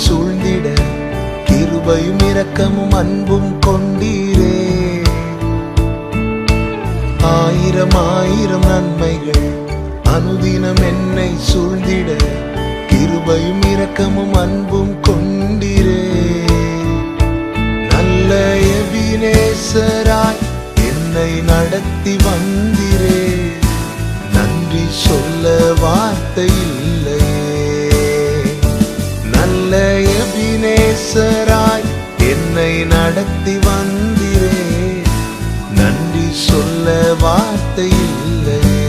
சூழ்ந்திட கிருபையும் இரக்கமும் அன்பும் கொண்டீரே. ஆயிரம் ஆயிரம் நன்மைகள் அனுதினம் என்னை சூழ்ந்திட கிருபையும் இரக்கமும் அன்பும் கொண்டீரே. நல்ல எபினேசராய் என்னை நடத்தி வந்தீரே. நன்றி சொல்ல வார்த்தை இல்லையே. நல்ல எபினேசராய் என்னை நடத்தி வந்தீரே. நன்றி சொல்ல வார்த்தை இல்லையே.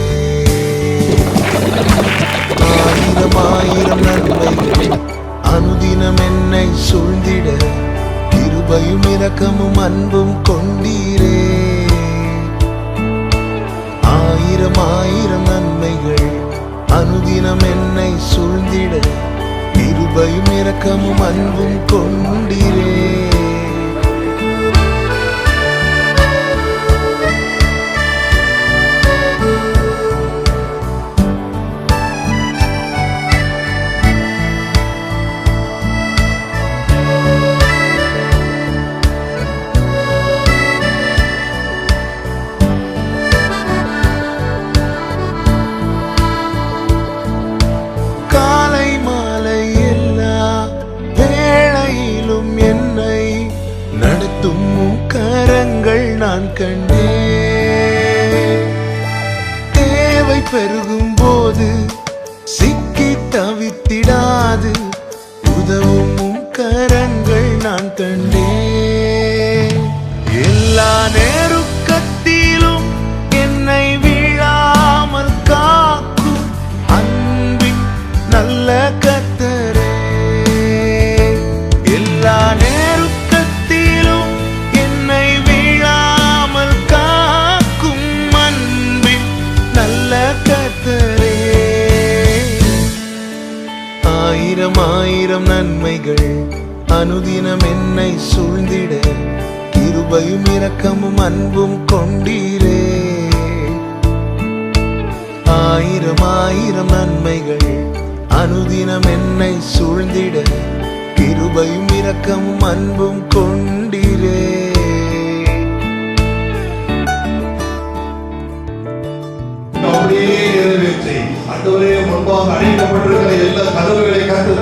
ஆயிரம் ஆயிரம் நன்மைகள் அனுதினம் என்னை சூழ்ந்திட கிருபையும் இரக்கமும் அன்பும் கொண்டீரே. ஆயிரம் ஆயிரம் நன்மைகள் அனுதினம் என்னை சூழ்ந்திட கிருபையும் இரக்கமும் அன்பும் கொண்டீரே. கரங்கள் நான் கண்டேன். தேவை பெருகும் போது சிக்கி தவித்திடாது உதவும் கரங்கள் நான் கண்டேன். எல்லா நேருக்கத்திலும் என்னை வீழாமல் காக்கும் அன்பின் நல்ல கர்த்தரே. எல்லா ஆயிரம் ஆயிரம் நன்மைகள் அனுதினம் என்னை சூழ்ந்திட கிருபையும் இரக்கமும் அன்பும் கொண்டீரே. ஆயிரம் ஆயிரம் நன்மைகள் அனுதினம் என்னை சூழ்ந்திட கிருபையும் இரக்கமும் அன்பும் கொண்டீரே. முன்பாக அழைக்கப்பட்டிருக்கிற எல்லா கதவுகளை காத்து